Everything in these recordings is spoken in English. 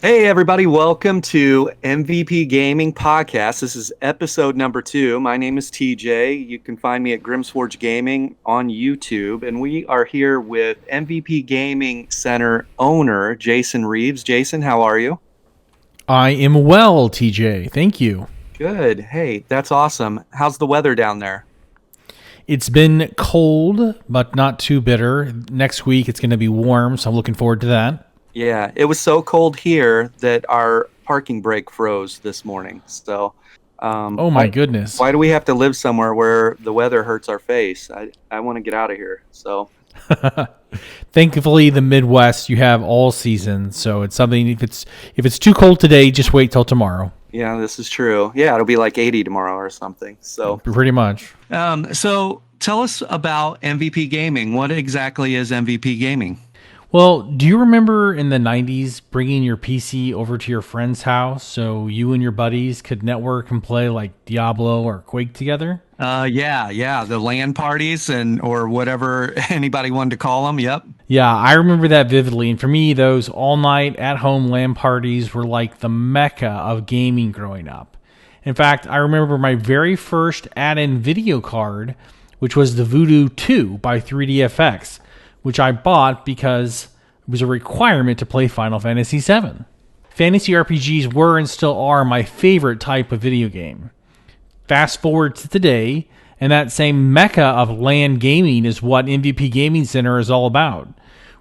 Hey, everybody, welcome to MVP Gaming Podcast. This is episode number 2. My name is TJ. You can find me at Grimsforge Gaming on YouTube, and we are here with MVP Gaming Center owner Jason Reeves. Jason, how are you? I am well, TJ. Thank you. Good. Hey, that's awesome. How's the weather down there? It's been cold, but not too bitter. Next week it's going to be warm, so I'm looking forward to that. Yeah, it was so cold here that our parking brake froze this morning. So, Oh my goodness. why do we have to live somewhere where the weather hurts our face? I want to get out of here. So, Thankfully, the Midwest you have all seasons, so it's something. If it's too cold today, just wait till tomorrow. yeah, this is true. Yeah, it'll be like 80 tomorrow or something. So, Pretty much. so tell us about MVP Gaming. What exactly is MVP Gaming? Well, do you remember in the 90s bringing your PC over to your friend's house so you and your buddies could network and play like Diablo or Quake together? Yeah, the LAN parties and or whatever anybody wanted to call them. Yep. Yeah, I remember that vividly. And for me, those all night at home LAN parties were like the mecca of gaming growing up. In fact, I remember my very first add in video card, which was the Voodoo 2 by 3DFX, which I bought because it was a requirement to play Final Fantasy VII. Fantasy RPGs were and still are my favorite type of video game. Fast forward to today, and that same mecca of LAN gaming is what MVP Gaming Center is all about.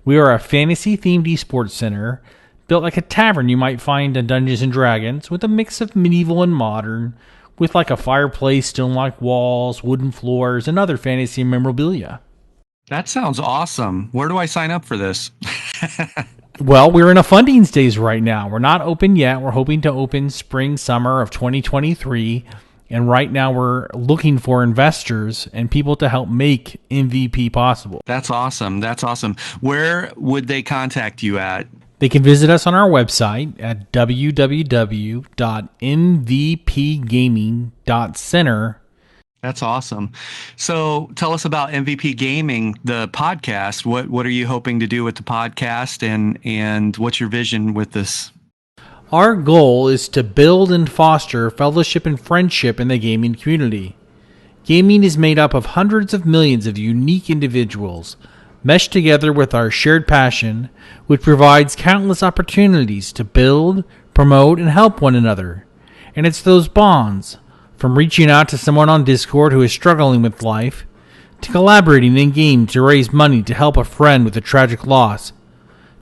We are a fantasy themed esports center built like a tavern you might find in Dungeons and Dragons, with a mix of medieval and modern, with like a fireplace, stone like walls, wooden floors, and other fantasy memorabilia. That sounds awesome. Where do I sign up for this? Well, we're in a funding stage right now. We're not open yet. We're hoping to open spring, summer of 2023. And right now we're looking for investors and people to help make MVP possible. That's awesome. That's awesome. Where would they contact you at? They can visit us on our website at www.mvpgaming.center. That's awesome. So tell us about MVP Gaming, the podcast. What are you hoping to do with the podcast and what's your vision with this? Our goal is to build and foster fellowship and friendship in the gaming community. Gaming is made up of hundreds of millions of unique individuals, meshed together with our shared passion, which provides countless opportunities to build, promote, and help one another. And it's those bonds, from reaching out to someone on Discord who is struggling with life, to collaborating in game to raise money to help a friend with a tragic loss,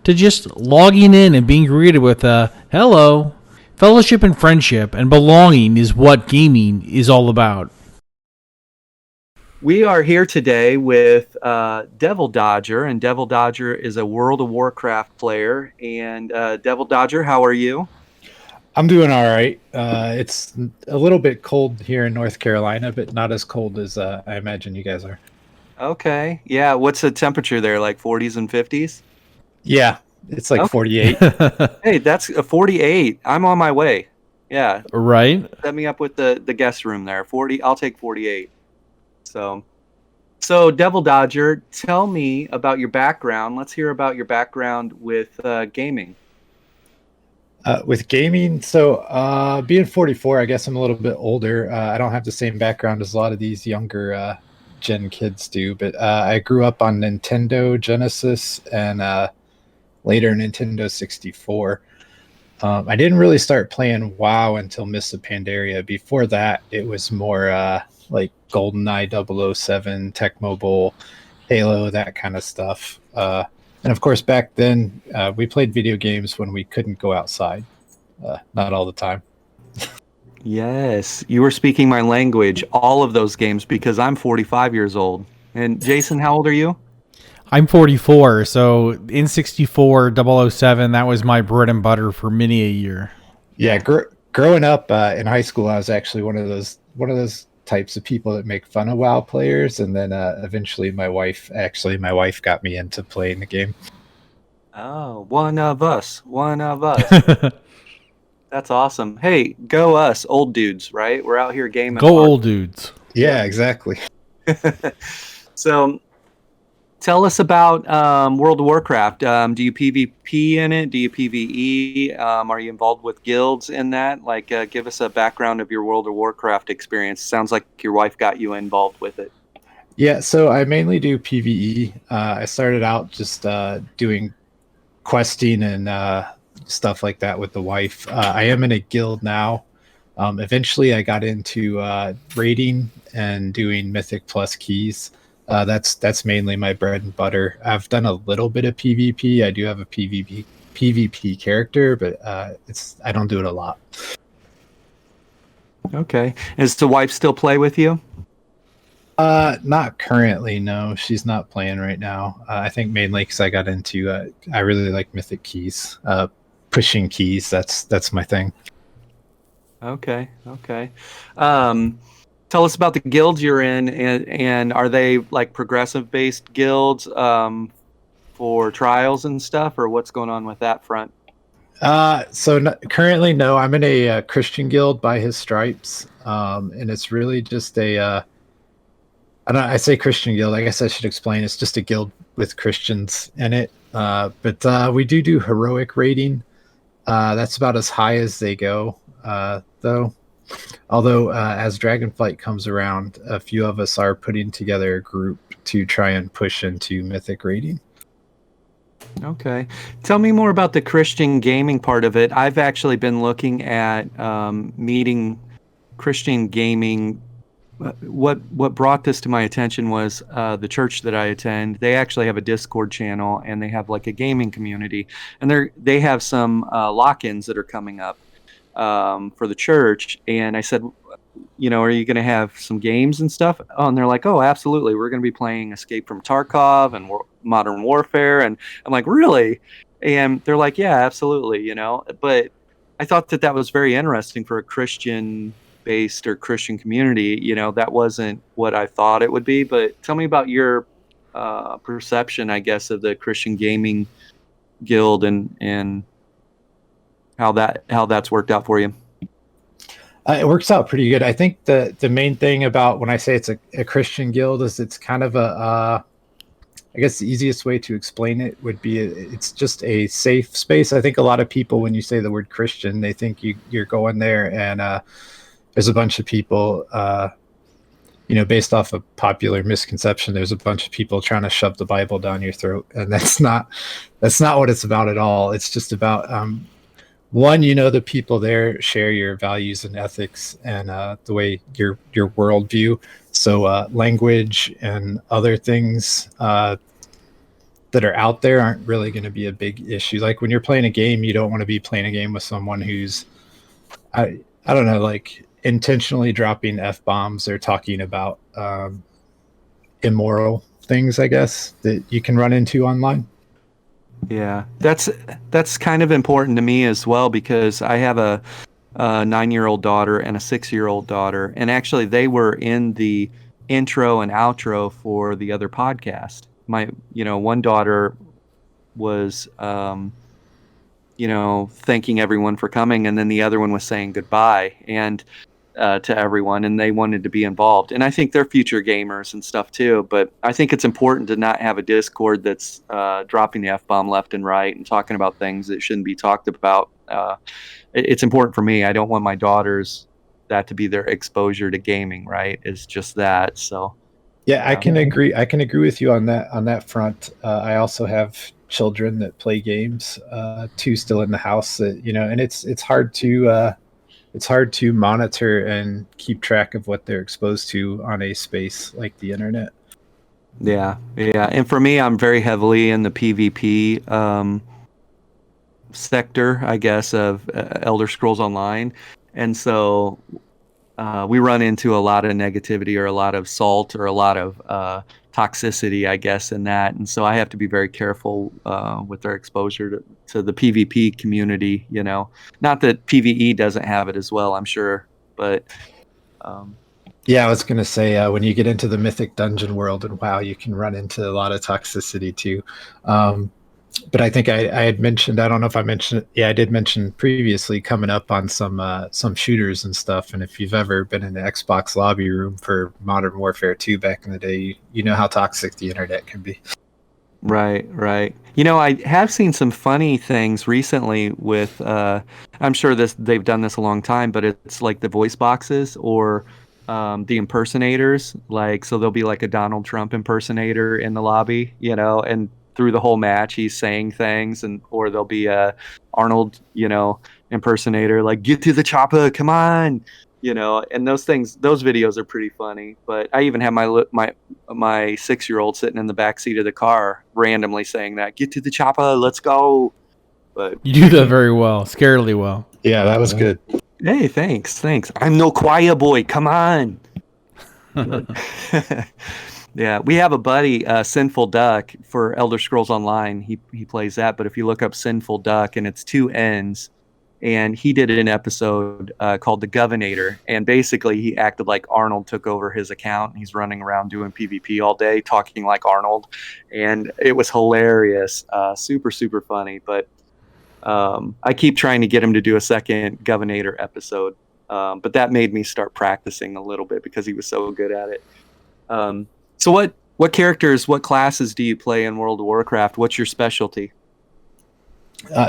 to just logging in and being greeted with a hello. Fellowship and friendship and belonging is what gaming is all about. We are here today with Devildodger, and Devildodger is a World of Warcraft player. And Devildodger, how are you? I'm doing all right. It's a little bit cold here in North Carolina, but not as cold as I imagine you guys are. Okay. Yeah. What's the temperature there? Like 40s and 50s? Yeah, it's like Okay. 48. Hey, that's a 48. I'm on my way. Yeah. Right? Set me up with the guest room there. 40. I'll take 48. So Devildodger, tell me about your background. Let's hear about your background with gaming. With gaming, so being 44, I guess I'm a little bit older. I don't have the same background as a lot of these younger gen kids do, but I grew up on Nintendo Genesis and later Nintendo 64. I didn't really start playing WoW until Mists of Pandaria. Before that, it was more like GoldenEye 007, Tecmo Bowl, Halo, that kind of stuff. And of course, back then, we played video games when we couldn't go outside. Not all the time. Yes, you were speaking my language, all of those games, because I'm 45 years old. And Jason, how old are you? I'm 44, so N64 007, that was my bread and butter for many a year. Yeah, growing up in high school, I was actually one of those types of people that make fun of WoW players, and then eventually my wife got me into playing the game. Oh, one of us. One of us. That's awesome. Hey, go us, old dudes, right? We're out here gaming. Go old dudes. Yeah, exactly. So Tell us about World of Warcraft. Do you PvP in it? Do you PvE? Are you involved with guilds in that? Like, give us a background of your World of Warcraft experience. Sounds like your wife got you involved with it. Yeah, so I mainly do PvE. I started out just doing questing and stuff like that with the wife. I am in a guild now. Eventually, I got into raiding and doing Mythic Plus keys. That's mainly my bread and butter. I've done a little bit of PvP. I do have a PvP character, but I don't do it a lot. Okay. Does the wife still play with you? Not currently. No, she's not playing right now. I think mainly because I got into. I really like Mythic keys. Pushing keys. That's my thing. Okay. Okay. Tell us about the guilds you're in, and are they like progressive based guilds for trials and stuff, or what's going on with that front? Currently, no. I'm in a Christian guild by his stripes, and it's really just a. I say Christian guild. I guess I should explain. It's just a guild with Christians in it. But we do heroic rating. That's about as high as they go, though. Although, as Dragonflight comes around, a few of us are putting together a group to try and push into Mythic rating. Okay. Tell me more about the Christian gaming part of it. I've actually been looking at meeting Christian gaming. What brought this to my attention was the church that I attend. They actually have a Discord channel, and they have like a gaming community, and they have some lock-ins that are coming up for the church. And I said, are you going to have some games and stuff? Oh, and they're like, oh, absolutely. We're going to be playing Escape from Tarkov and Modern Warfare. And I'm like, really? And they're like, yeah, absolutely. But I thought that was very interesting for a Christian based or Christian community. That wasn't what I thought it would be. But tell me about your perception, I guess, of the Christian gaming guild and how that's worked out for you. It works out pretty good. I think the main thing about when I say it's a Christian guild is it's kind of I guess the easiest way to explain it would be it's just a safe space. I think a lot of people, when you say the word Christian, they think you're going there and there's a bunch of people, based off a popular misconception, there's a bunch of people trying to shove the Bible down your throat, and that's not what it's about at all. It's just about one, the people there share your values and ethics and the way your worldview. So language and other things that are out there aren't really going to be a big issue. Like when you're playing a game, you don't want to be playing a game with someone who's, I don't know, like intentionally dropping F-bombs or talking about immoral things, I guess, that you can run into online. Yeah, that's kind of important to me as well, because I have a 9-year-old daughter and a 6-year-old daughter, and actually they were in the intro and outro for the other podcast. My, one daughter was, thanking everyone for coming, and then the other one was saying goodbye and to everyone, and they wanted to be involved. And I think they're future gamers and stuff too, but I think it's important to not have a Discord that's dropping the F-bomb left and right and talking about things that shouldn't be talked about. It's important for me. I don't want my daughters that to be their exposure to gaming, right? It's just that. So yeah, I can agree with you on that front. I also have children that play games, two still in the house, that and it's hard to monitor and keep track of what they're exposed to on a space like the internet. Yeah. And for me, I'm very heavily in the PvP sector, I guess, of Elder Scrolls Online. And so we run into a lot of negativity or a lot of salt or a lot of toxicity, I guess, in that. And so I have to be very careful with their exposure to the PvP community, Not that PvE doesn't have it as well, I'm sure, but... Yeah, I was going to say, when you get into the Mythic Dungeon world and WoW, you can run into a lot of toxicity too. But I think I had mentioned, I don't know if I mentioned it. Yeah, I did mention previously coming up on some shooters and stuff. And if you've ever been in the Xbox lobby room for Modern Warfare 2 back in the day, you know how toxic the internet can be. Right. You know, I have seen some funny things recently with I'm sure they've done this a long time, but it's like the voice boxes or the impersonators. Like so there'll be like a Donald Trump impersonator in the lobby, you know, and through the whole match he's saying things and or there'll be a Arnold, you know, impersonator like get to the chopper, come on. You know, and those videos are pretty funny. But I even have my 6-year-old sitting in the back seat of the car randomly saying that get to the chopper, let's go. But You do that very well, scarily well. Yeah, that was good. hey, thanks, I'm no choir boy, come on. Yeah, we have a buddy, Sinful Duck, for Elder Scrolls Online. He plays that, but if you look up Sinful Duck, and it's two N's, and he did an episode called The Governator, and basically he acted like Arnold took over his account. And he's running around doing PvP all day, talking like Arnold, and it was hilarious, super funny. But I keep trying to get him to do a second Governator episode, but that made me start practicing a little bit because he was so good at it. So what characters, what classes do you play in World of Warcraft? What's your specialty?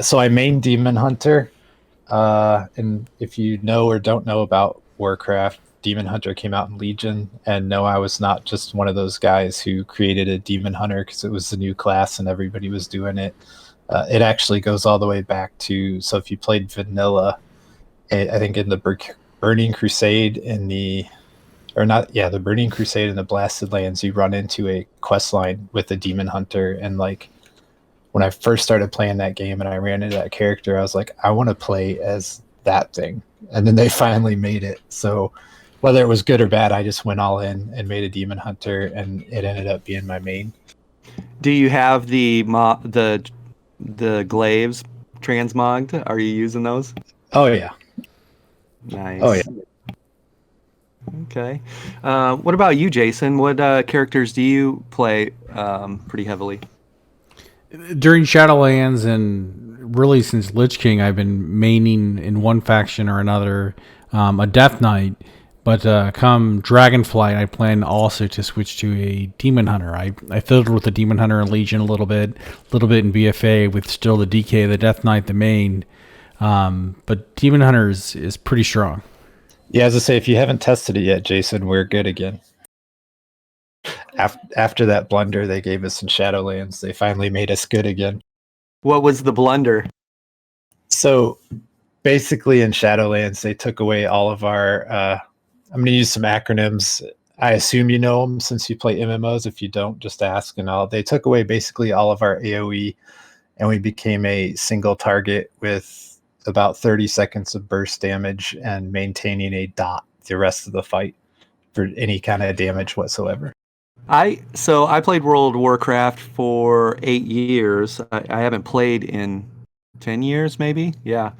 So I main Demon Hunter. And if you know or don't know about Warcraft, Demon Hunter came out in Legion. And no, I was not just one of those guys who created a Demon Hunter because it was the new class and everybody was doing it. It actually goes all the way back to, so if you played Vanilla, I think in the Burning Crusade the Burning Crusade in the Blasted Lands, you run into a quest line with a Demon Hunter. And like, when I first started playing that game and I ran into that character, I was like, I want to play as that thing. And then they finally made it. So whether it was good or bad, I just went all in and made a Demon Hunter, and it ended up being my main. Do you have the glaives transmogged? Are you using those? Oh yeah. Nice. Oh yeah. Okay. What about you, Jason? What characters do you play pretty heavily? During Shadowlands and really since Lich King, I've been maining in one faction or another a Death Knight. But come Dragonflight, I plan also to switch to a Demon Hunter. I fiddled with the Demon Hunter in Legion a little bit in BFA with still the DK, the Death Knight, the main. But Demon Hunter is pretty strong. Yeah, as I say, if you haven't tested it yet, Jason, we're good again. After that blunder they gave us in Shadowlands, they finally made us good again. What was the blunder? So basically in Shadowlands, they took away all of our, I'm going to use some acronyms. I assume you know them since you play MMOs. If you don't, just ask and all. They took away basically all of our AoE, and we became a single target with about 30 seconds of burst damage and maintaining a dot the rest of the fight for any kind of damage whatsoever. I played World of Warcraft for 8 years. I haven't played in 10 years, maybe. Yeah,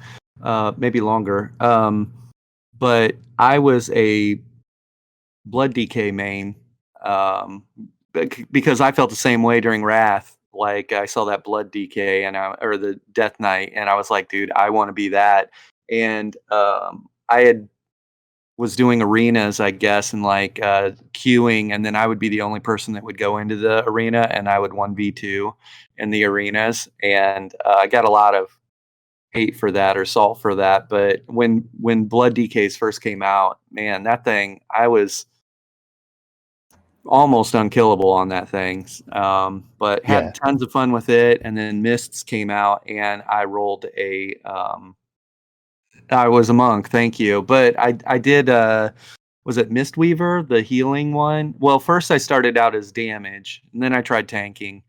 maybe longer. But I was a Blood DK main because I felt the same way during Wrath. Like I saw that Blood DK or the Death Knight, and I was like, dude, I want to be that. And was doing arenas, I guess, and like queuing, and then I would be the only person that would go into the arena, and I would 1v2 in the arenas, and I got a lot of hate for that or salt for that. But when Blood DKs first came out, man, that thing, I was almost unkillable on that thing. But had tons of fun with it, and then Mists came out, and I rolled I was a monk, thank you. But I did was it Mistweaver, the healing one? Well, first I started out as damage, and then I tried tanking.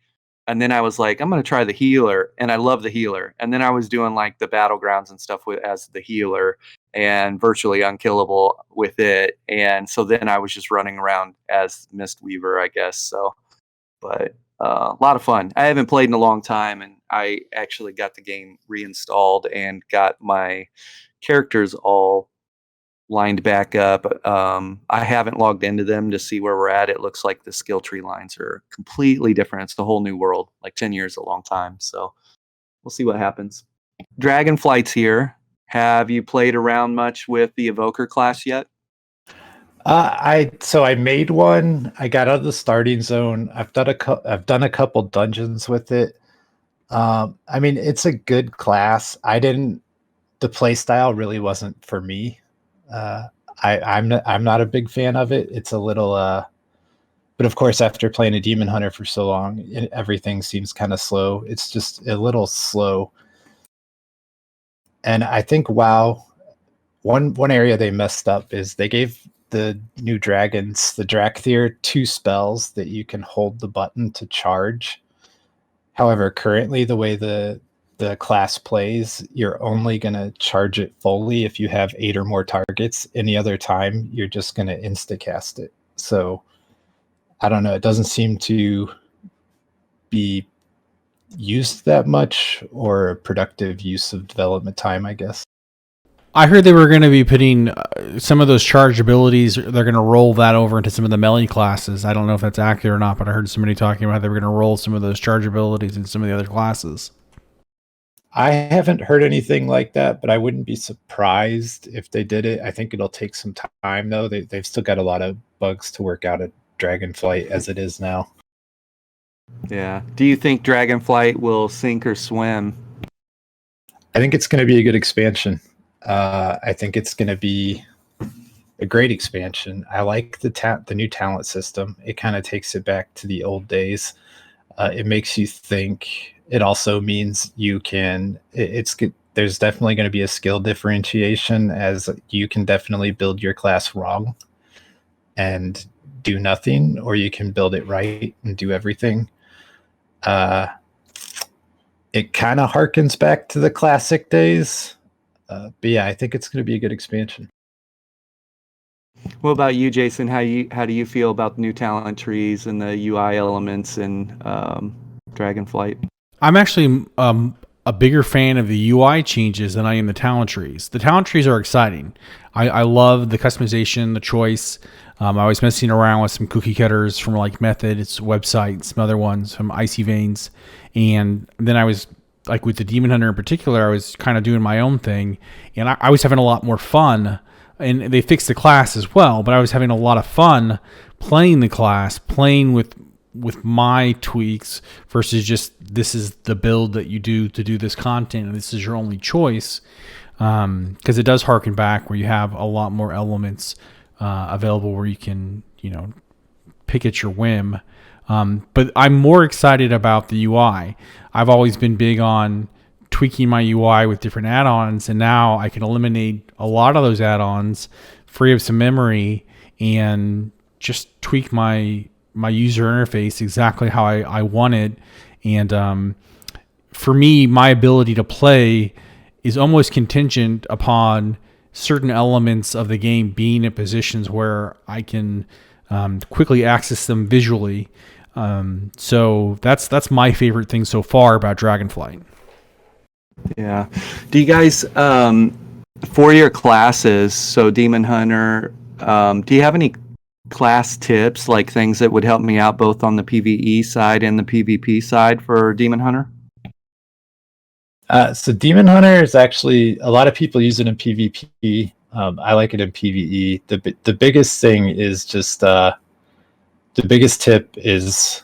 And then I was like, I'm gonna try the healer, and I love the healer. And then I was doing like the battlegrounds and stuff as the healer, and virtually unkillable with it. And so then I was just running around as Mistweaver, I guess. So, but a lot of fun. I haven't played in a long time, and I actually got the game reinstalled and got my characters all lined back up. I haven't logged into them to see where we're at. It looks like the skill tree lines are completely different. It's the whole new world. Like 10 years is a long time. So we'll see what happens. Dragonflight's here. Have you played around much with the Evoker class yet? I made one. I got out of the starting zone. I've done a couple dungeons with it. I mean, it's a good class. The play style really wasn't for me. Uh, I'm not a big fan of it. It's a little but of course, after playing a demon hunter for so long, everything seems kind of slow. It's just a little slow. And I think WoW, one area they messed up is they gave the new dragons, the Drakthir, two spells that you can hold the button to charge. However, currently the way the class plays, you're only going to charge it fully if you have 8 or more targets. Any other time, you're just going to insta-cast it. So I don't know. It doesn't seem to be used that much, or a productive use of development time, I guess. I heard they were going to be putting some of those charge abilities, they're going to roll that over into some of the melee classes. I don't know if that's accurate or not, but I heard somebody talking about they were going to roll some of those charge abilities in some of the other classes. I haven't heard anything like that, but I wouldn't be surprised if they did it. I think it'll take some time, though. They've still got a lot of bugs to work out at Dragonflight as it is now. Yeah. Do you think Dragonflight will sink or swim? I think it's going to be a good expansion. I think it's going to be a great expansion. I like the new talent system. It kind of takes it back to the old days. It makes you think. It also means you can. It's good. There's definitely going to be a skill differentiation, as you can definitely build your class wrong and do nothing, or you can build it right and do everything. It kind of harkens back to the classic days. But yeah, I think it's going to be a good expansion. What about you, Jason? How do you feel about the new talent trees and the UI elements in Dragonflight? I'm actually a bigger fan of the UI changes than I am the talent trees. The talent trees are exciting. I love the customization, the choice. I was messing around with some cookie cutters from like Method, its website, some other ones from Icy Veins. And then I was like with the Demon Hunter in particular, I was kind of doing my own thing. And I was having a lot more fun. And they fixed the class as well, but I was having a lot of fun playing the class, playing with my tweaks versus just this is the build that you do to do this content and this is your only choice, because it does harken back where you have a lot more elements available where you can pick at your whim. But I'm more excited about the UI. I've always been big on tweaking my UI with different add-ons, and now I can eliminate a lot of those add-ons, free up some memory, and just tweak my user interface exactly how I want it. And for me, my ability to play is almost contingent upon certain elements of the game being in positions where I can quickly access them visually. So that's my favorite thing so far about Dragonflight. Yeah. Do you guys, for your classes, so Demon Hunter, do you have any class tips, like things that would help me out both on the PvE side and the PvP side for Demon Hunter? So Demon Hunter is actually, a lot of people use it in PvP. I like it in PvE. The biggest thing is just, the biggest tip is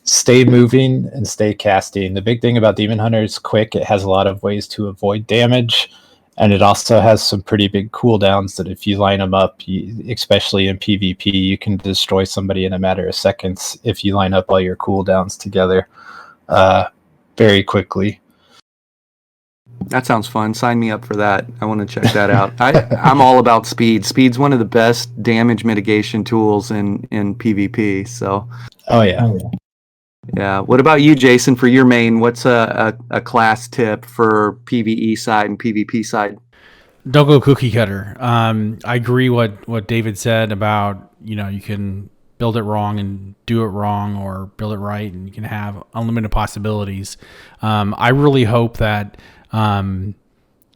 stay moving and stay casting. The big thing about Demon Hunter is quick. It has a lot of ways to avoid damage, and it also has some pretty big cooldowns that if you line them up, especially in PvP, you can destroy somebody in a matter of seconds if you line up all your cooldowns together very quickly. That sounds fun. Sign me up for that. I want to check that out. I'm all about speed. Speed's one of the best damage mitigation tools in PvP. So. Oh yeah. Yeah. What about you, Jason? For your main, what's a class tip for PvE side and PvP side? Don't go cookie cutter. I agree what David said about you can build it wrong and do it wrong, or build it right and you can have unlimited possibilities. I really hope that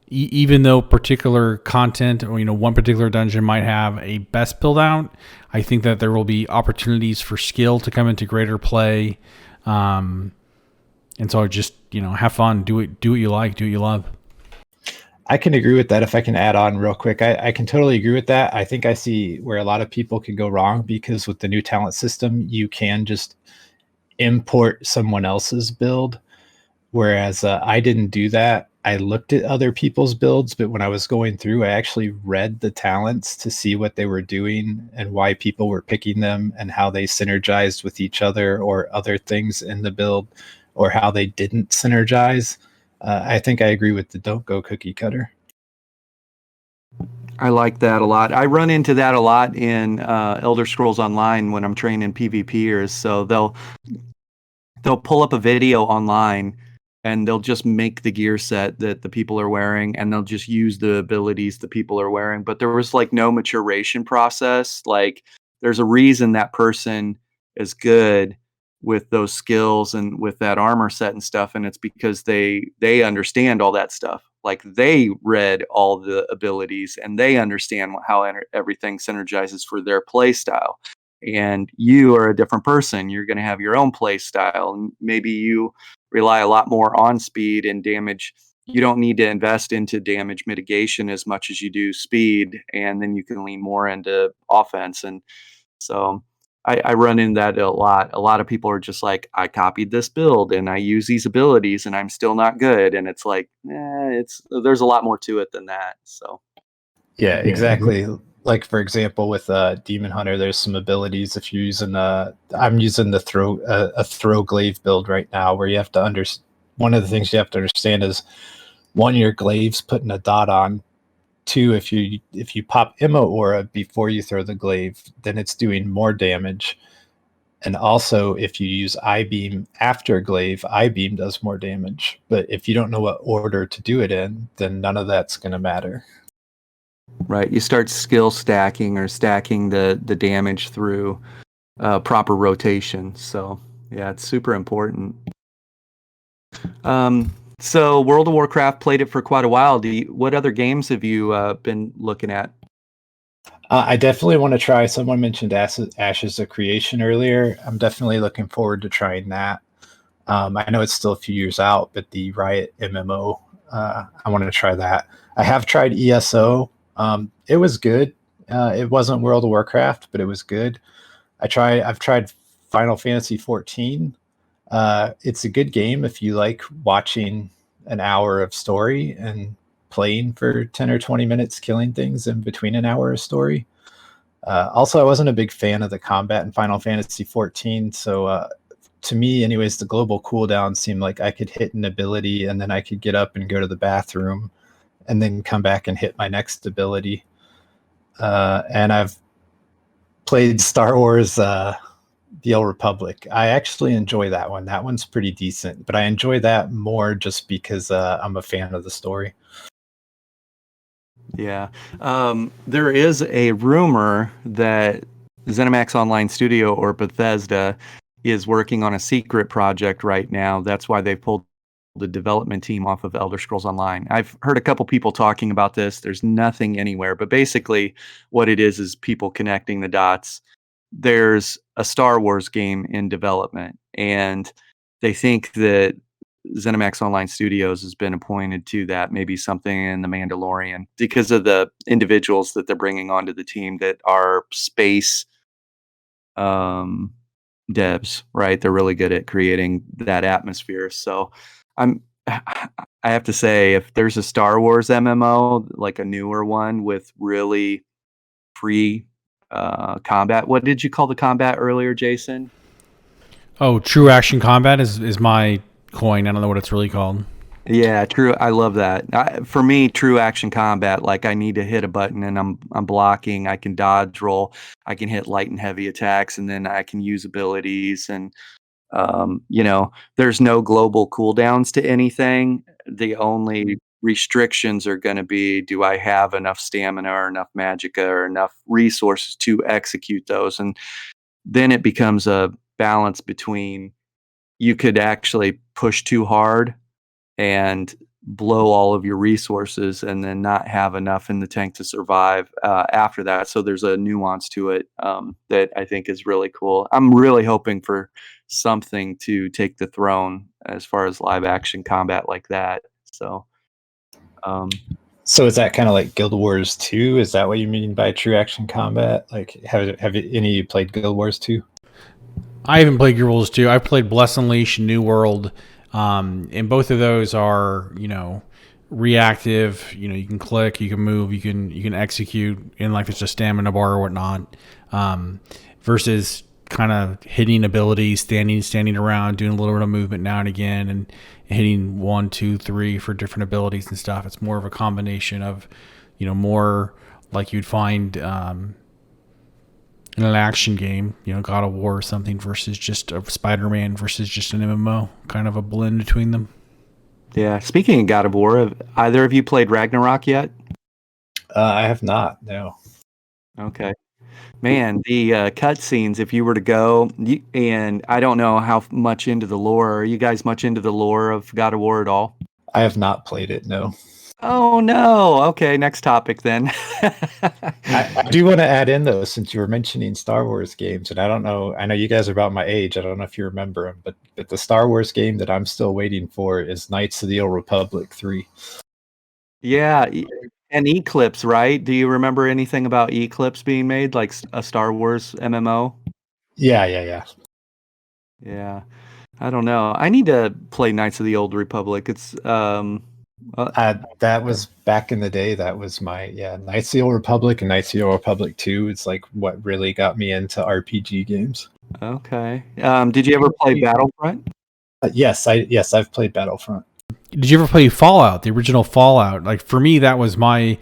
even though particular content or one particular dungeon might have a best build out, I think that there will be opportunities for skill to come into greater play. And so just have fun, do what you like, do what you love. I can agree with that. If I can add on real quick, I can totally agree with that. I think I see where a lot of people can go wrong because with the new talent system, you can just import someone else's build. Whereas I didn't do that. I looked at other people's builds, but when I was going through, I actually read the talents to see what they were doing and why people were picking them and how they synergized with each other or other things in the build or how they didn't synergize. I think I agree with the don't go cookie cutter. I like that a lot. I run into that a lot in Elder Scrolls Online when I'm training PvPers. So they'll pull up a video online and they'll just make the gear set that the people are wearing and they'll just use the abilities the people are wearing, but there was like no maturation process. Like there's a reason that person is good with those skills and with that armor set and stuff, and it's because they understand all that stuff. Like they read all the abilities and they understand how everything synergizes for their play style. And you are a different person. You're going to have your own play style, and maybe you rely a lot more on speed and damage. You don't need to invest into damage mitigation as much as you do speed, and then you can lean more into offense. And so I run into that a lot. A lot of people are just like, I copied this build and I use these abilities and I'm still not good. And it's like, there's a lot more to it than that. So Yeah, exactly. Like for example, with Demon Hunter, there's some abilities. If you're using I'm using the throw a throw glaive build right now, where you have to one of the things you have to understand is one, your glaive's putting a dot on. Two, if you pop Immo Aura before you throw the glaive, then it's doing more damage. And also, if you use I Beam after glaive, I Beam does more damage. But if you don't know what order to do it in, then none of that's going to matter. right, you start skill stacking or stacking the damage through proper rotation. So yeah, it's super important. So World of Warcraft, played it for quite a while. What other games have you been looking at? I definitely want to try. Someone mentioned Ashes of Creation earlier. I'm definitely looking forward to trying that. I know it's still a few years out, but the Riot MMO, I want to try that. I have tried ESO. It was good. It wasn't World of Warcraft, but it was good. I've tried Final Fantasy 14. It's a good game if you like watching an hour of story and playing for 10 or 20 minutes, killing things in between an hour of story. Also, I wasn't a big fan of the combat in Final Fantasy 14, so to me, anyways, the global cooldown seemed like I could hit an ability and then I could get up and go to the bathroom and then come back and hit my next ability. And I've played Star Wars The Old Republic. I actually enjoy that one. That one's pretty decent, but I enjoy that more just because I'm a fan of the story. Yeah. There is a rumor that ZeniMax Online Studio or Bethesda is working on a secret project right now. That's why they pulled the development team off of Elder Scrolls Online. I've heard a couple people talking about this. There's nothing anywhere, but basically what it is people connecting the dots. There's a Star Wars game in development, and they think that ZeniMax Online Studios has been appointed to that, maybe something in The Mandalorian, because of the individuals that they're bringing onto the team that are space um, devs, right? They're really good at creating that atmosphere. So I have to say, if there's a Star Wars MMO, like a newer one with really free combat, what did you call the combat earlier, Jason? Oh, True Action Combat is my coin. I don't know what it's really called. Yeah, true. I love that. For me, true action combat, like I need to hit a button and I'm blocking. I can dodge roll. I can hit light and heavy attacks, and then I can use abilities. And there's no global cooldowns to anything. The only restrictions are going to be: do I have enough stamina or enough magicka or enough resources to execute those? And then it becomes a balance between, you could actually push too hard and blow all of your resources and then not have enough in the tank to survive after that. So there's a nuance to it that I think is really cool. I'm really hoping for something to take the throne as far as live action combat like that. So So is that kind of like Guild Wars 2? Is that what you mean by true action combat? Like, have any of you played Guild Wars 2? I haven't played Guild Wars 2. I played Bless Unleashed and New World, and both of those are reactive. You can click, you can move, you can execute, and like there's a stamina bar or whatnot. Versus kind of hitting abilities, standing around, doing a little bit of movement now and again, and hitting 1, 2, 3 for different abilities and stuff. It's more of a combination of, more like you'd find in an action game, God of War or something, versus just a Spider-Man versus just an MMO, kind of a blend between them. Yeah. Speaking of God of War, have either of you played Ragnarok yet? I have not. No. Okay. Man, the cutscenes, if you were to go, and I don't know how much into the lore. Are you guys much into the lore of God of War at all? I have not played it. No. Oh, no. Okay, next topic then. I do want to add in, though, since you were mentioning Star Wars games, and I don't know, I know you guys are about my age. I don't know if you remember them, but the Star Wars game that I'm still waiting for is Knights of the Old Republic 3. Yeah, and Eclipse, right? Do you remember anything about Eclipse being made, like a Star Wars MMO? Yeah. Yeah, I don't know. I need to play Knights of the Old Republic. It's That was back in the day. That was my Knights of the Old Republic and Knights of the Old Republic 2. It's like what really got me into RPG games. okay. Did you ever play Battlefront? Yes, I've played Battlefront. Did you ever play Fallout, the original Fallout? Like for me, that was my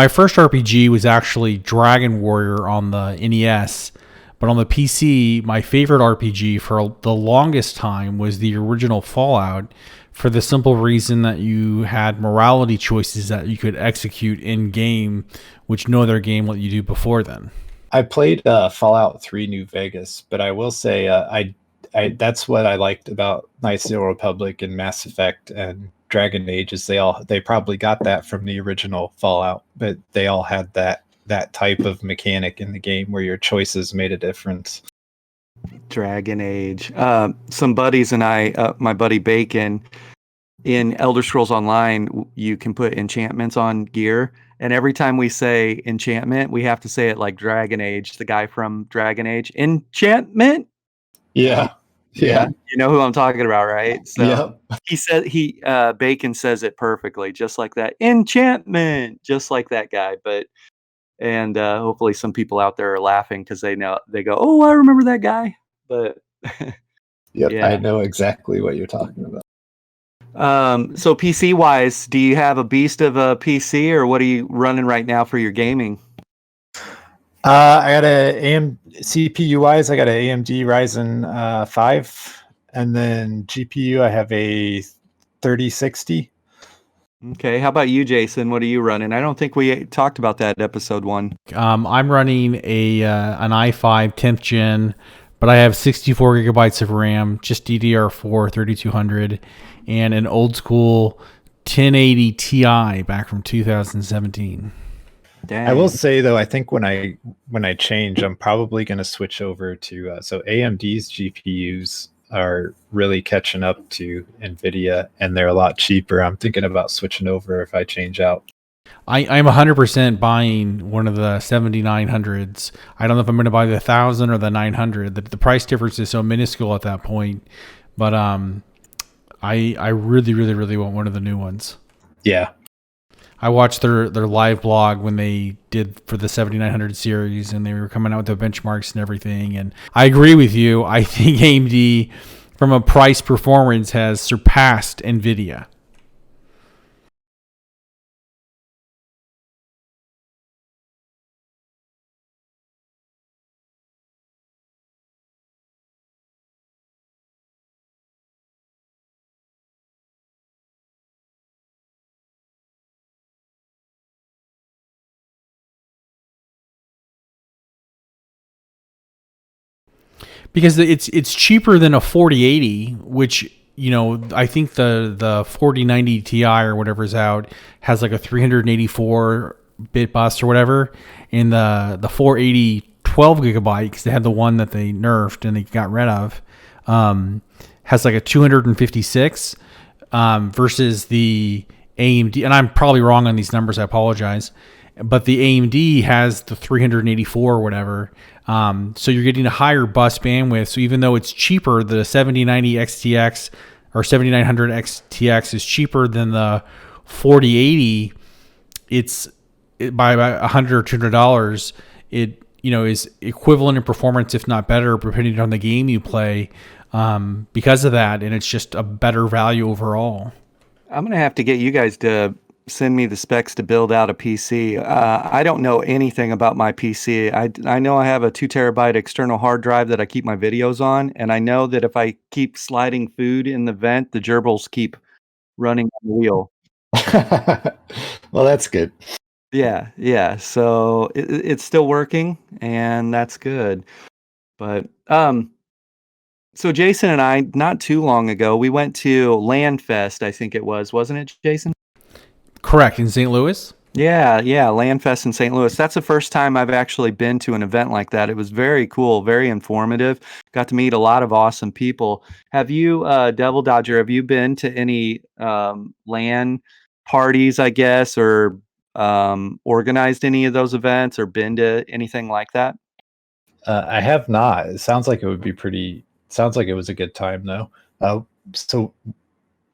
first RPG was actually Dragon Warrior on the NES, but on the PC, my favorite RPG for the longest time was the original Fallout, for the simple reason that you had morality choices that you could execute in game, which no other game let you do before then. I played Fallout 3 New Vegas, but I will say I that's what I liked about Knights of the Old Republic and Mass Effect and Dragon Age is they probably got that from the original Fallout, but they all had that type of mechanic in the game where your choices made a difference. Dragon Age. Some buddies and I, my buddy Bacon, in Elder Scrolls Online, you can put enchantments on gear. And every time we say enchantment, we have to say it like Dragon Age, the guy from Dragon Age. Enchantment? Yeah. You know who I'm talking about, right? So Yep. he said Bacon says it perfectly, just like that. Enchantment, just like that guy. And hopefully some people out there are laughing because they go, oh, I remember that guy. But Yep, yeah. I know exactly what you're talking about. So PC wise, do you have a beast of a PC, or what are you running right now for your gaming? I got CPU wise, I got an AMD Ryzen 5, and then GPU I have a 3060. Okay, how about you, Jason? What are you running? I don't think we talked about that in episode 1. I'm running an i5 10th gen, but I have 64 gigabytes of RAM, just DDR4 3200, and an old school 1080 Ti back from 2017. Dang. I will say though, I think when I change, I'm probably going to switch over to so AMD's GPUs are really catching up to NVIDIA, and they're a lot cheaper. I'm thinking about switching over if I change out. I'm 100% buying one of the 7900s. I don't know if I'm going to buy the 1000 or the 900. The price difference is so minuscule at that point, but I really, really, really want one of the new ones. Yeah. I watched their live blog when they did for the 7900 series, and they were coming out with the benchmarks and everything. And I agree with you. I think AMD, from a price performance, has surpassed NVIDIA. Because it's cheaper than a 4080, which, I think the 4090 Ti or whatever is out has like a 384 bit bus or whatever, and the 480 12 gigabyte, because they had the one that they nerfed and they got rid of, has like a 256 versus the AMD, and I'm probably wrong on these numbers, I apologize, but the AMD has the 384 or whatever. So you're getting a higher bus bandwidth. So even though it's cheaper, the 7090 XTX or 7900 XTX is cheaper than the 4080. By about $100 or $200. It is equivalent in performance, if not better, depending on the game you play. Because of that, and it's just a better value overall. I'm going to have to get you guys to send me the specs to build out a PC. I don't know anything about my PC. I know I have a 2 terabyte external hard drive that I keep my videos on, and I know that if I keep sliding food in the vent, the gerbils keep running on the wheel. Well, that's good. Yeah. So it's still working, and that's good. But so Jason and I, not too long ago, we went to Landfest, I think it was, wasn't it, Jason? Correct, in St. Louis? Yeah, Landfest in St. Louis. That's the first time I've actually been to an event like that. It was very cool, very informative. Got to meet a lot of awesome people. Have you, Devildodger, have you been to any LAN parties, I guess, or organized any of those events or been to anything like that? I have not. It sounds like it would be pretty. Sounds like it was a good time, though. So,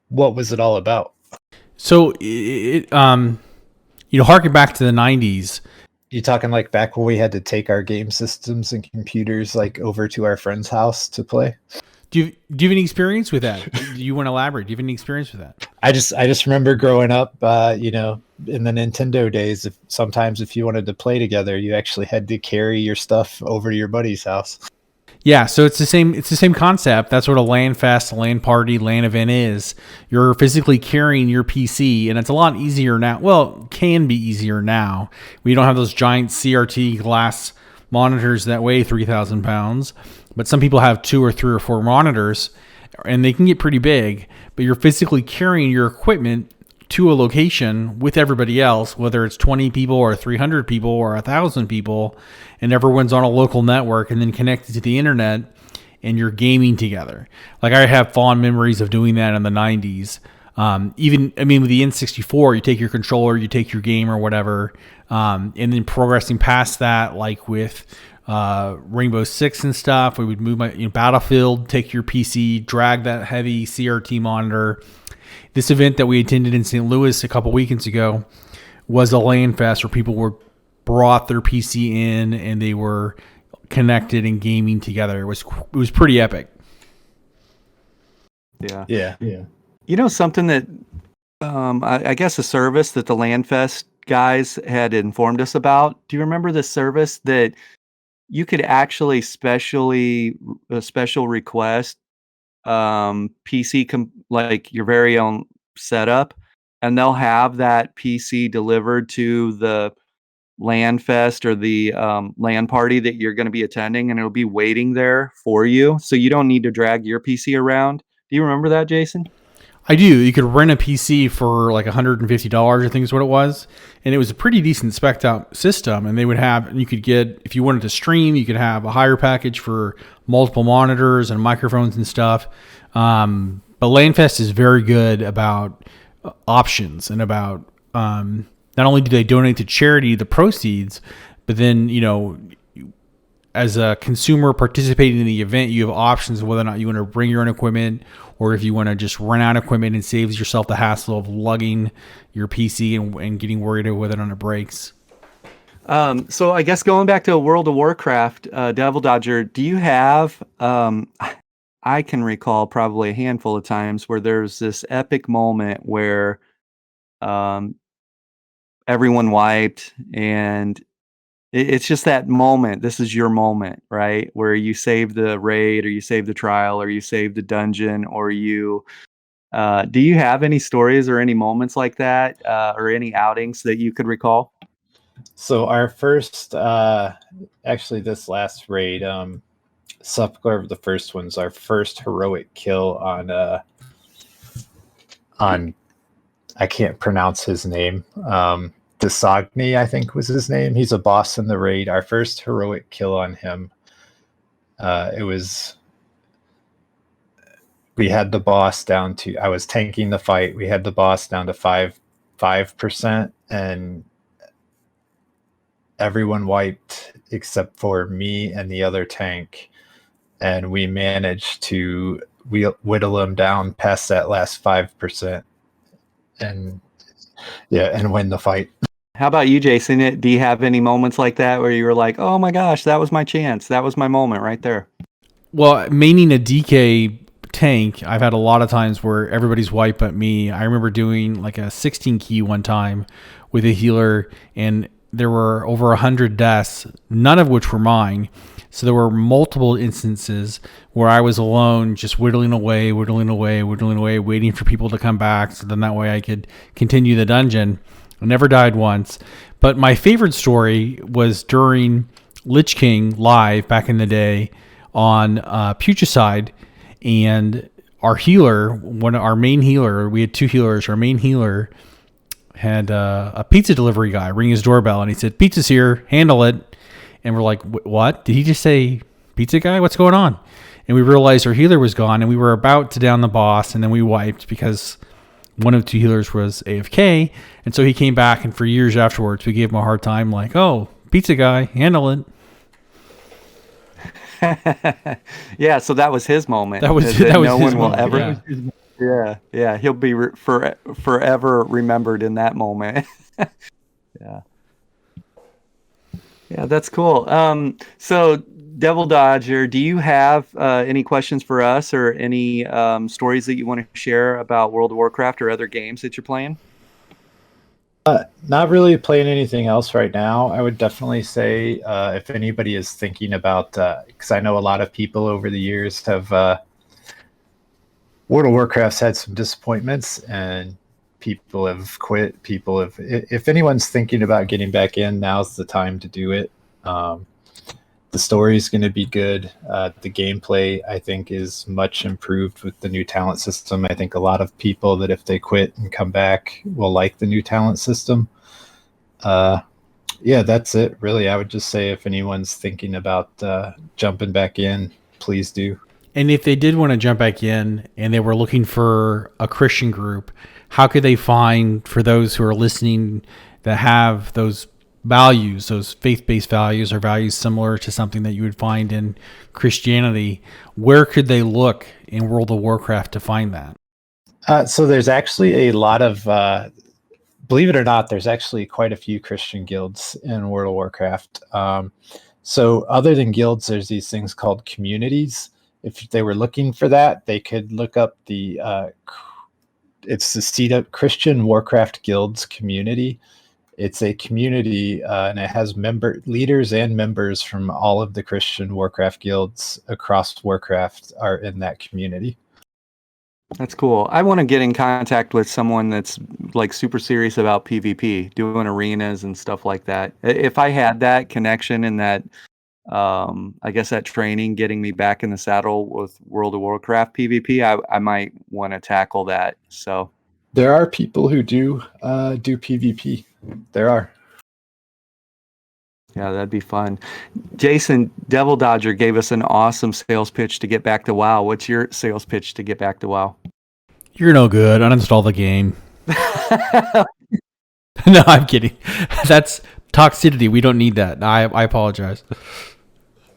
what was it all about? So harken back to the 90s. You talking like back when we had to take our game systems and computers like over to our friend's house to play? Do you have any experience with that? Do you want to elaborate? Do you have any experience with that? I just remember growing up, in the Nintendo days. Sometimes if you wanted to play together, you actually had to carry your stuff over to your buddy's house. Yeah, so it's the same concept. That's what a LAN fest, a LAN party, LAN event is. You're physically carrying your PC, and it's a lot easier now. Well, it can be easier now. We don't have those giant CRT glass monitors that weigh 3,000 pounds, but some people have 2 or 3 or 4 monitors, and they can get pretty big, but you're physically carrying your equipment to a location with everybody else, whether it's 20 people or 300 people or 1,000 people, and everyone's on a local network and then connected to the internet, and you're gaming together. Like, I have fond memories of doing that in the 90s. With the N64, you take your controller, you take your game or whatever, and then progressing past that, like with Rainbow Six and stuff, we would move Battlefield, take your PC, drag that heavy CRT monitor. This event that we attended in St. Louis a couple weekends ago was a LAN fest where people brought their PC in and they were connected and gaming together. It was pretty epic. Yeah. You know, something that I guess a service that the Landfest guys had informed us about. Do you remember the service that you could actually special request PC like your very own setup, and they'll have that PC delivered to the Landfest or the LAN party that you're going to be attending, and it'll be waiting there for you, so you don't need to drag your PC around. Do you remember that, Jason? I do. You could rent a PC for like $150, I think is what it was. And it was a pretty decent spec'd out system. And you could get, if you wanted to stream, you could have a higher package for multiple monitors and microphones and stuff. But LANFest is very good about options and about, not only do they donate to charity the proceeds, but then, as a consumer participating in the event, you have options of whether or not you want to bring your own equipment or if you want to just rent out equipment and saves yourself the hassle of lugging your PC and getting worried whether or not it breaks. So I guess going back to World of Warcraft, Devildodger, do you have, I can recall probably a handful of times where there's this epic moment where everyone wiped and it's just that moment. This is your moment, right? Where you save the raid or you save the trial or you save the dungeon or you do you have any stories or any moments like that or any outings that you could recall? So our first, actually this last raid, Sepulchre of the First One's our first heroic kill on I can't pronounce his name. Desagni, I think was his name. He's a boss in the raid. Our first heroic kill on him. We had the boss down to, I was tanking the fight. We had the boss down to 5 5%, and everyone wiped except for me and the other tank, and we managed to whittle them down past that last 5%, and win the fight. How about you, Jason? Do you have any moments like that where you were like, "Oh my gosh, that was my chance. That was my moment right there"? Well, maining a DK tank, I've had a lot of times where everybody's wiped but me. I remember doing like a 16 key one time with a healer, and there were over 100 deaths, none of which were mine. So there were multiple instances where I was alone, just whittling away, waiting for people to come back, so then that way I could continue the dungeon. I never died once. But my favorite story was during Lich King live back in the day on Putricide, and our healer, our main healer, we had two healers. Our main healer had a pizza delivery guy ring his doorbell, and he said, "Pizza's here, handle it." And we're like, "What? Did he just say pizza guy? What's going on?" And we realized our healer was gone, and we were about to down the boss, and then we wiped because one of the two healers was AFK. And so he came back, and for years afterwards, we gave him a hard time, like, "Oh, pizza guy, handle it." Yeah, so that was his moment. That was no his one will moment, ever. yeah. Yeah, he'll be forever remembered in that moment. Yeah, yeah, that's cool. So Devildodger, do you have any questions for us or any stories that you want to share about World of Warcraft or other games that you're playing? Not really playing anything else right now. I would definitely say if anybody is thinking about, because I know a lot of people over the years have, World of Warcraft's had some disappointments and people have quit. If anyone's thinking about getting back in, now's the time to do it. The story is going to be good. The gameplay, I think, is much improved with the new talent system. I think a lot of people that if they quit and come back will like the new talent system. Yeah, that's it. Really, I would just say if anyone's thinking about jumping back in, please do. And if they did want to jump back in and they were looking for a Christian group, how could they find, for those who are listening that have those values, those faith-based values or values similar to something that you would find in Christianity, where could they look in World of Warcraft to find that? So there's actually a lot of, believe it or not, there's actually quite a few Christian guilds in World of Warcraft. So other than guilds, there's these things called communities. If they were looking for that, they could look up it's the CETA Christian Warcraft Guilds community. It's a community and it has leaders and members from all of the Christian Warcraft guilds across Warcraft are in that community. That's cool. I want to get in contact with someone that's like super serious about PvP, doing arenas and stuff like that. If I had that connection and that, I guess that training getting me back in the saddle with World of Warcraft PvP, I might want to tackle that. So there are people who do PvP. There are. Yeah, that'd be fun. Jason, Devildodger gave us an awesome sales pitch to get back to WoW. What's your sales pitch to get back to WoW? You're no good. Uninstall the game. No, I'm kidding. That's toxicity. We don't need that. I apologize.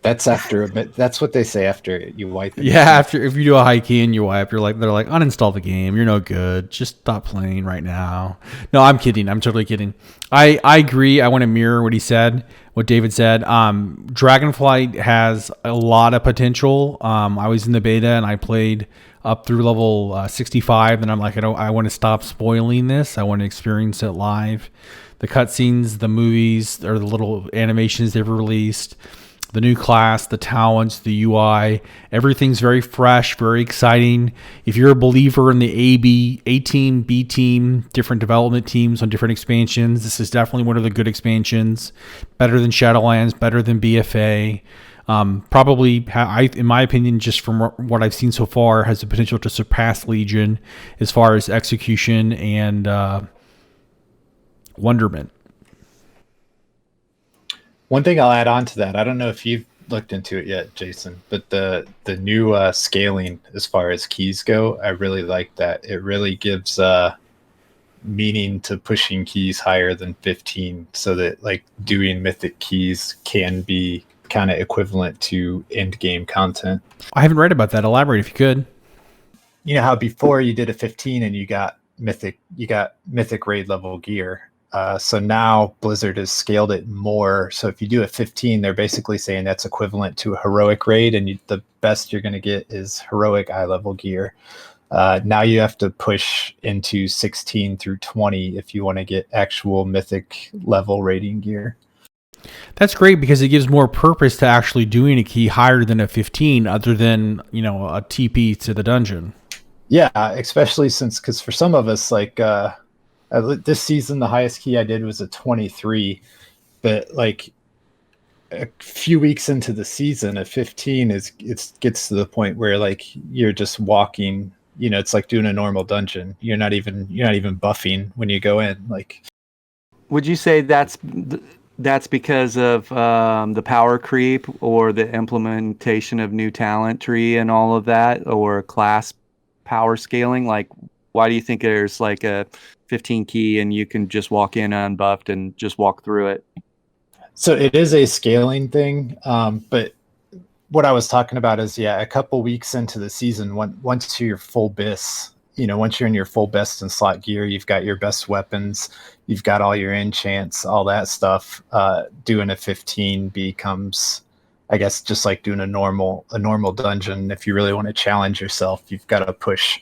That's after a bit. That's what they say after you wipe it. Yeah, after if you do a high key and you wipe, they're like uninstall the game. You're no good. Just stop playing right now. No, I'm kidding. I'm totally kidding. I agree. I want to mirror what he said, what David said. Dragonflight has a lot of potential. I was in the beta and I played up through level 65, and I'm like, I want to stop spoiling this. I want to experience it live. The cutscenes, the movies, or the little animations they've released. The new class, the talents, the UI, everything's very fresh, very exciting. If you're a believer in the A team, B team, different development teams on different expansions, this is definitely one of the good expansions. Better than Shadowlands, better than BFA. Probably, in my opinion, just from what I've seen so far, has the potential to surpass Legion as far as execution and wonderment. One thing I'll add on to that, I don't know if you've looked into it yet, Jason, but the new scaling as far as keys go, I really like that. It really gives meaning to pushing keys higher than 15 so that like doing mythic keys can be kind of equivalent to end game content. I haven't read about that. Elaborate if you could. You know how before you did a 15 and you got mythic raid level gear. So now Blizzard has scaled it more. So if you do a 15, they're basically saying that's equivalent to a heroic raid, and the best you're going to get is heroic eye level gear. Now you have to push into 16 through 20 if you want to get actual mythic level rating gear. That's great because it gives more purpose to actually doing a key higher than a 15 other than, you know, a TP to the dungeon. Yeah, especially because for some of us, like this season, the highest key I did was a 23, but like a few weeks into the season, a 15 gets to the point where like you're just walking. You know, it's like doing a normal dungeon. You're not even buffing when you go in. Like, Would you say that's because of the power creep or the implementation of new talent tree and all of that, or class power scaling? Like, why do you think there's like a 15 key and you can just walk in unbuffed and just walk through it? So it is a scaling thing, but what I was talking about is, a couple weeks into the season, once you're full BIS, once you're in your full best and slot gear, you've got your best weapons, you've got all your enchants, all that stuff. Doing a 15 becomes, I guess, just like doing a normal dungeon. If you really want to challenge yourself, you've got to push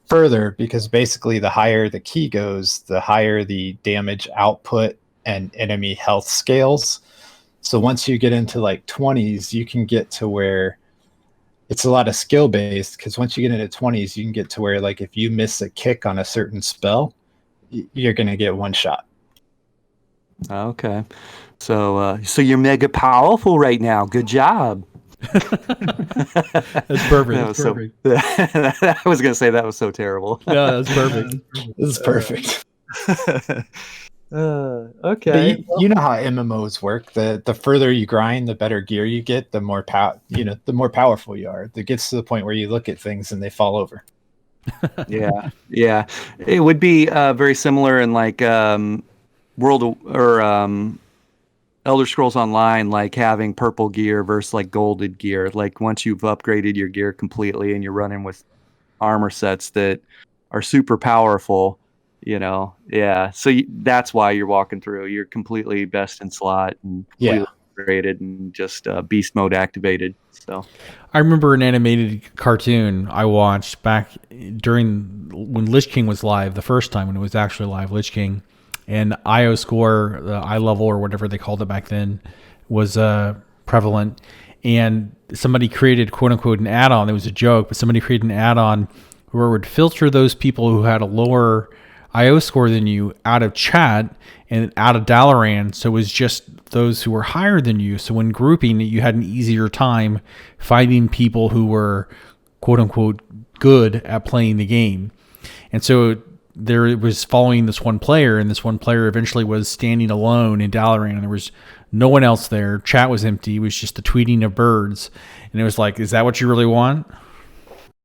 further, because basically the higher the key goes, the higher the damage output and enemy health scales. So once you get into like 20s, you can get to where it's a lot of skill based, because once you get into 20s, you can get to where like if you miss a kick on a certain spell, you're going to get one shot. Okay. So you're mega powerful right now. Good job. That's perfect. I was going to say that was so terrible. No, that's perfect. This is perfect. Okay. But you know how MMOs work. The further you grind, the better gear you get, the more the more powerful you are. It gets to the point where you look at things and they fall over. Yeah. It would be very similar in like Elder Scrolls Online, like having purple gear versus like golded gear. Like once you've upgraded your gear completely and you're running with armor sets that are super powerful, so that's why you're walking through. You're completely best in slot and completely upgraded and just beast mode activated. So I remember an animated cartoon I watched back during when Lich King was live, the first time when it was actually live, Lich King, and IO score, the eye level or whatever they called it back then, was prevalent. And somebody created, quote unquote, an add-on. It was a joke, but somebody created an add-on where it would filter those people who had a lower IO score than you out of chat and out of Dalaran. So it was just those who were higher than you. So when grouping, you had an easier time finding people who were, quote unquote, good at playing the game. And so there it was following this one player, and this one player eventually was standing alone in Dalaran, and there was no one else there. Chat was empty. It was just the tweeting of birds. And it was like, is that what you really want?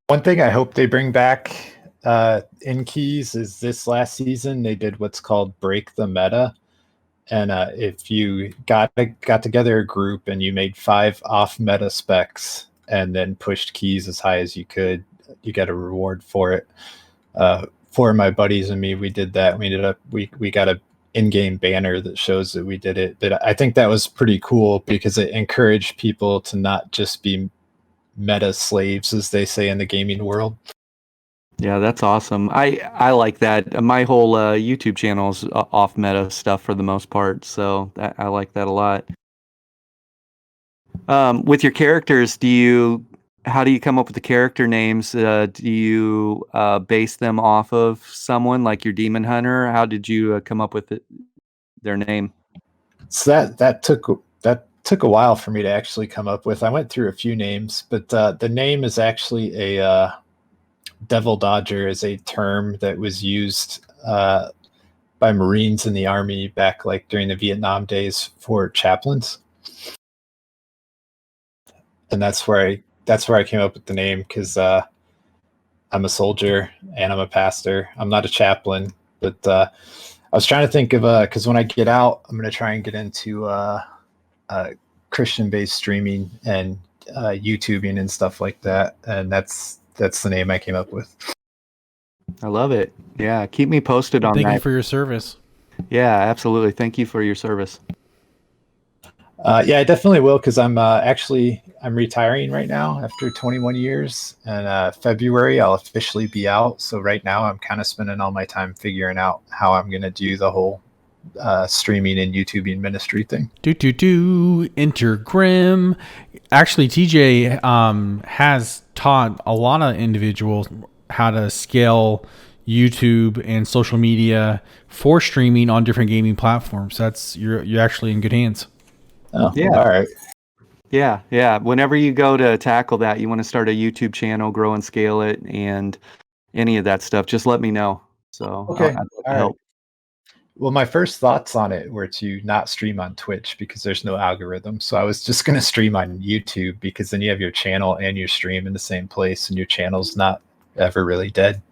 One thing I hope they bring back in keys is this last season they did what's called break the meta. And if you got together a group and you made 5 off meta specs and then pushed keys as high as you could, you got a reward for it. 4 of my buddies and me, we did that. We ended up we got a in-game banner that shows that we did it. But I think that was pretty cool because it encouraged people to not just be meta slaves, as they say in the gaming world. Yeah, that's awesome. I like that. My whole YouTube channel is off meta stuff for the most part, so I like that a lot. With your characters, how do you come up with the character names? Do you base them off of someone like your demon hunter? How did you come up with their name? So that took a while for me to actually come up with. I went through a few names, but the name is actually a Devildodger, is a term that was used by Marines in the Army back like during the Vietnam days for chaplains. And that's where I came up with the name, because I'm a soldier and I'm a pastor. I'm not a chaplain, But I was trying to think of because when I get out, I'm going to try and get into Christian-based streaming and YouTubing and stuff like that, and that's the name I came up with. I love it. Yeah, keep me posted on that. Thank you for your service. Yeah, absolutely. Thank you for your service. Yeah, I definitely will, because I'm retiring right now after 21 years, and February I'll officially be out. So right now I'm kind of spending all my time figuring out how I'm going to do the whole streaming and YouTubing ministry thing. Enter Grim. Actually, TJ has taught a lot of individuals how to scale YouTube and social media for streaming on different gaming platforms. You're actually in good hands. Oh, Yeah. All right. Yeah. Whenever you go to tackle that, you want to start a YouTube channel, grow and scale it, and any of that stuff, just let me know. So Okay. I'd love to All help. right. Well, my first thoughts on it were to not stream on Twitch because there's no algorithm. So I was just going to stream on YouTube, because then you have your channel and your stream in the same place, and your channel's not ever really dead.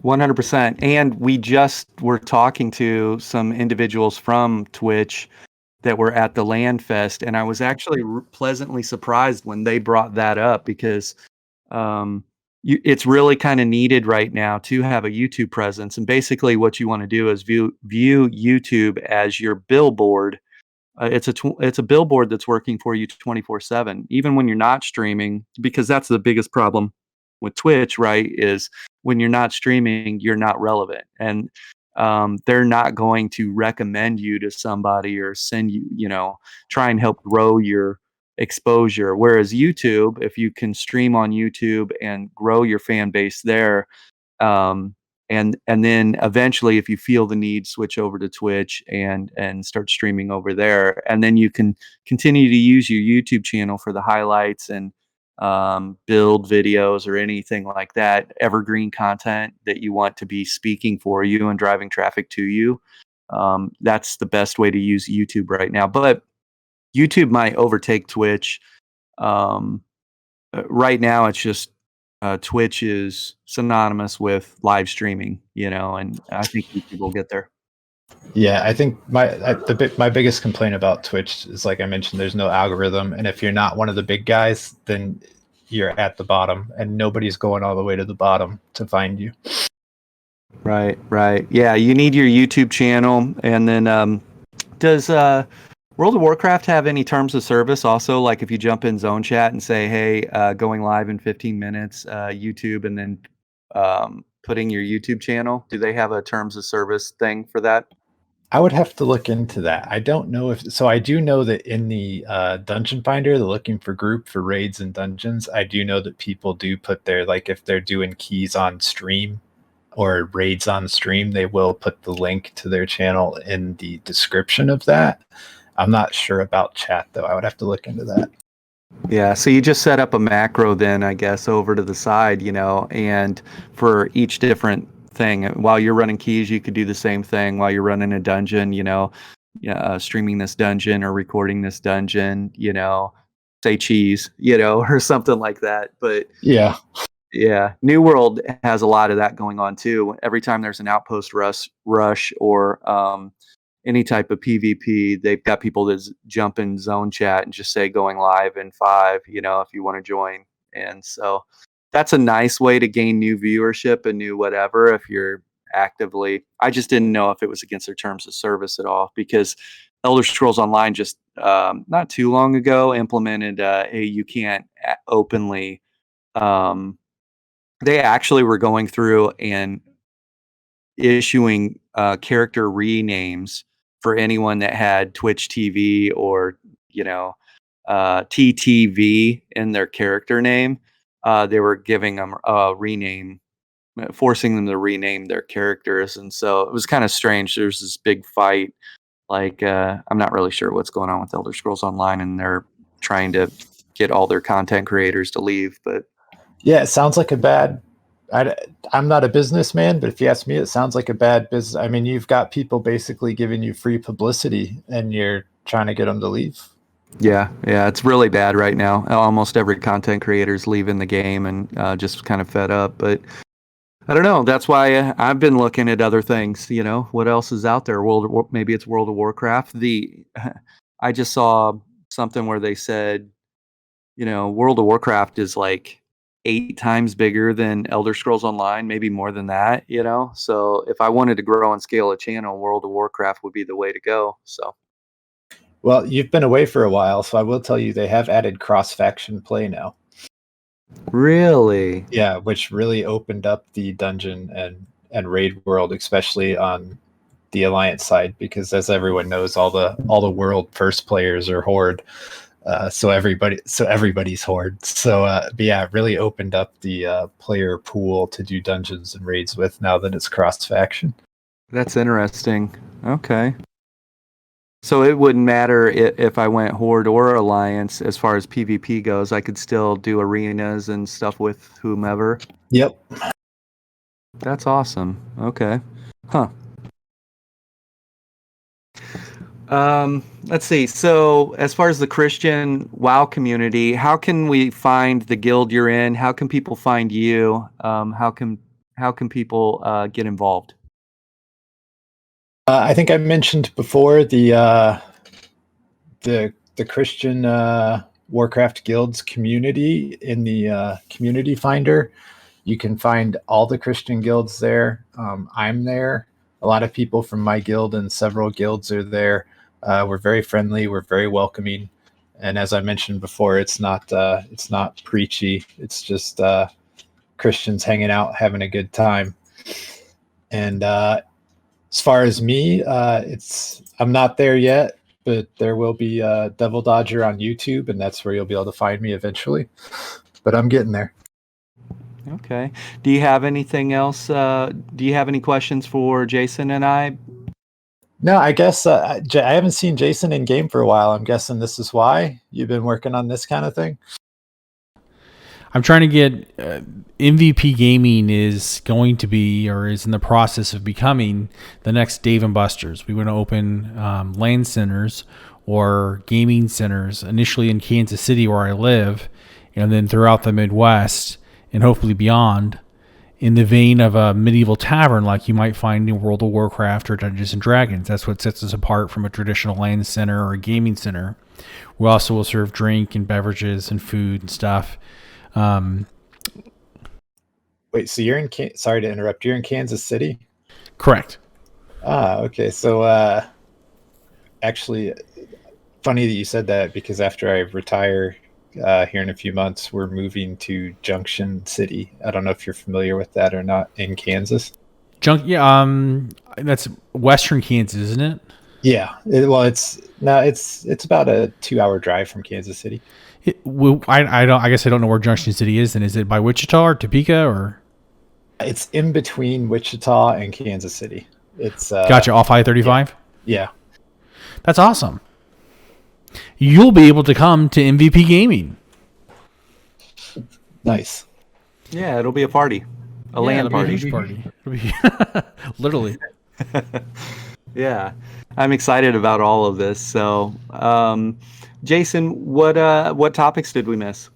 100%. And we just were talking to some individuals from Twitch that were at the Land Fest, and I was actually pleasantly surprised when they brought that up, because it's really kind of needed right now to have a YouTube presence. And basically what you want to do is view YouTube as your billboard. It's a billboard that's working for you 24/7, even when you're not streaming, because that's the biggest problem with Twitch, right? Is when you're not streaming, you're not relevant, and they're not going to recommend you to somebody or send you, try and help grow your exposure. Whereas YouTube, if you can stream on YouTube and grow your fan base there, um, and then eventually, if you feel the need, switch over to Twitch and start streaming over there, and then you can continue to use your YouTube channel for the highlights and build videos or anything like that, evergreen content that you want to be speaking for you and driving traffic to you. That's the best way to use YouTube right now. But YouTube might overtake Twitch. Right now, it's just Twitch is synonymous with live streaming, and I think YouTube will get there. Yeah, I think my biggest complaint about Twitch is, like I mentioned, there's no algorithm, and if you're not one of the big guys, then you're at the bottom, and nobody's going all the way to the bottom to find you. Right. Yeah, you need your YouTube channel, and then does World of Warcraft have any terms of service also? Like if you jump in Zone Chat and say, "Hey, going live in 15 minutes," YouTube, and then putting your YouTube channel, do they have a terms of service thing for that? I would have to look into that. I don't know if so. I do know that in the Dungeon Finder, the looking for group for raids and dungeons, I do know that people do put their, like, if they're doing keys on stream or raids on stream, they will put the link to their channel in the description of that. I'm not sure about chat though. I would have to look into that. Yeah, so you just set up a macro then, I guess, over to the side, and for each different thing. While you're running keys, you could do the same thing while you're running a dungeon, streaming this dungeon or recording this dungeon, say cheese, or something like that. But Yeah. yeah, New World has a lot of that going on too. Every time there's an outpost rush or any type of PvP, they've got people that jump in Zone Chat and just say going live in 5, if you want to join. And so that's a nice way to gain new viewership and new whatever if you're actively. I just didn't know if it was against their terms of service at all, because Elder Scrolls Online just not too long ago implemented you can't openly. They actually were going through and issuing character renames for anyone that had Twitch TV or TTV in their character name. They were giving them a rename, forcing them to rename their characters, and so it was kind of strange. There's this big fight. Like I'm not really sure what's going on with Elder Scrolls Online, and they're trying to get all their content creators to leave. But Yeah, it sounds like a bad. I'm not a businessman, but if you ask me, it sounds like a bad business. I mean, you've got people basically giving you free publicity, and you're trying to get them to leave. yeah, it's really bad right now. Almost every content creator is leaving the game and just kind of fed up. But I don't know. That's why I've been looking at other things. What else is out there? Maybe it's World of Warcraft. I just saw something where they said, World of Warcraft is like 8 times bigger than Elder Scrolls Online, maybe more than that. So if I wanted to grow and scale a channel, World of Warcraft would be the way to go. So Well, you've been away for a while, so I will tell you they have added cross-faction play now. really, Yeah, which really opened up the dungeon and raid world, especially on the Alliance side, because as everyone knows, all the world first players are Horde. So everybody's Horde. So but yeah, it really opened up the player pool to do dungeons and raids with now that it's cross-faction. that's interesting. Okay. So it wouldn't matter if I went Horde or Alliance as far as PvP goes. I could still do arenas and stuff with whomever. Yep. That's awesome. Okay. Huh. Let's see. So as far as the Christian WoW community, how can we find the guild you're in? How can people find you? How can people get involved? I think I mentioned before the Christian Warcraft guilds community in the community finder. You can find all the Christian guilds there. I'm there. A lot of people from my guild and several guilds are there. We're very friendly. We're very welcoming. And as I mentioned before, it's not preachy. It's just Christians hanging out, having a good time. And as far as me, I'm not there yet, but there will be Devildodger on YouTube, and that's where you'll be able to find me eventually. But I'm getting there. Okay. Do you have anything else? Do you have any questions for Jason and I? No, I guess I haven't seen Jason in game for a while. I'm guessing this is why you've been working on this kind of thing. I'm trying to get MVP Gaming is going to be, or is in the process of becoming, the next Dave and Buster's. We want to open LAN centers or gaming centers initially in Kansas City, where I live, and then throughout the Midwest and hopefully beyond, in the vein of a medieval tavern like you might find in World of Warcraft or Dungeons and Dragons. That's what sets us apart from a traditional LAN center or a gaming center. We also will serve drink and beverages and food and stuff. Wait, so you're in sorry to interrupt, you're in Kansas City? Correct. Okay. So actually, funny that you said that, because after I retire here in a few months, we're moving to Junction City. I don't know if you're familiar with that or not, in Kansas. That's Western Kansas, isn't it? Yeah. It's about a 2-hour drive from Kansas City. I guess I don't know where Junction City is. And is it by Wichita or Topeka or? It's in between Wichita and Kansas City. It's gotcha. Off I-35. Yeah. That's awesome. You'll be able to come to MVP Gaming. Nice. Yeah, it'll be a party, a LAN party. Huge party. It'll be literally. Yeah, I'm excited about all of this. So, Jason, what topics did we miss?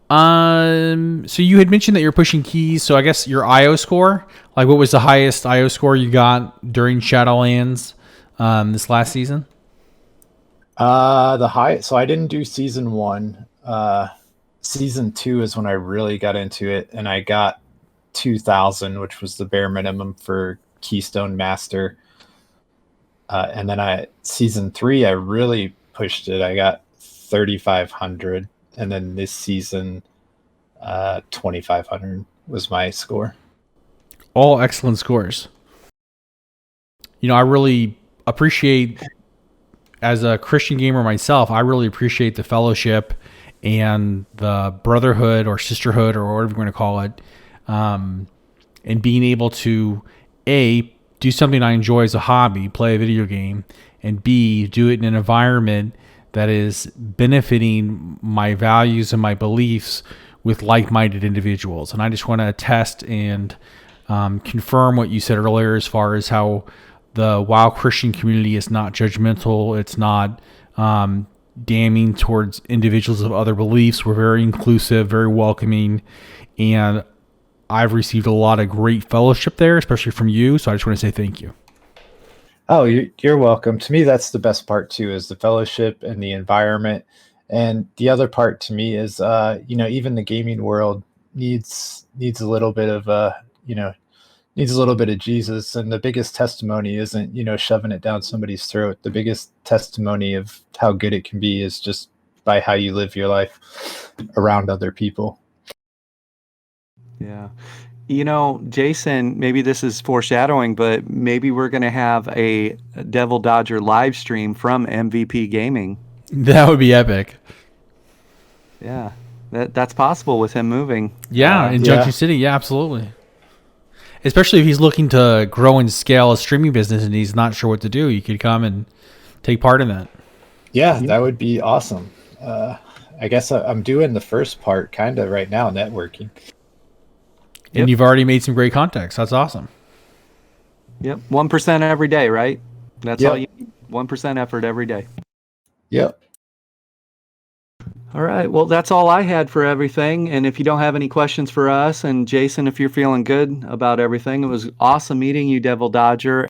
So you had mentioned that you're pushing keys. So I guess your IO score, like what was the highest IO score you got during Shadowlands this last season? So I didn't do season 1. Season 2 is when I really got into it, and I got 2,000, which was the bare minimum for Keystone Master. And then season 3, I really pushed it. I got 3,500, and then this season, 2,500 was my score. All excellent scores. I really appreciate, as a Christian gamer myself, I really appreciate the fellowship and the brotherhood or sisterhood or whatever you want to call it, and being able to A, do something I enjoy as a hobby, play a video game, and B, do it in an environment that is benefiting my values and my beliefs with like-minded individuals. And I just want to attest and confirm what you said earlier as far as how the WoW Christian community is not judgmental. It's not damning towards individuals of other beliefs. We're very inclusive, very welcoming, and I've received a lot of great fellowship there, especially from you. So I just want to say thank you. Oh, you're welcome. To me, that's the best part too, is the fellowship and the environment. And the other part to me is, even the gaming world needs a little bit of, needs a little bit of Jesus. And the biggest testimony isn't, shoving it down somebody's throat. The biggest testimony of how good it can be is just by how you live your life around other people. Yeah. Jason, maybe this is foreshadowing, but maybe we're going to have a Devildodger live stream from MVP Gaming. That would be epic. Yeah, that's possible with him moving. Yeah, in Junction City. Yeah, absolutely. Especially if he's looking to grow and scale a streaming business and he's not sure what to do, you could come and take part in that. Yeah, that would be awesome. I guess I'm doing the first part kind of right now, networking. And you've already made some great contacts. That's awesome. Yep. 1% every day, right? That's all you need. 1% effort every day. Yep. All right. Well, that's all I had for everything. And if you don't have any questions for us, and Jason, if you're feeling good about everything, it was awesome meeting you, Devildodger.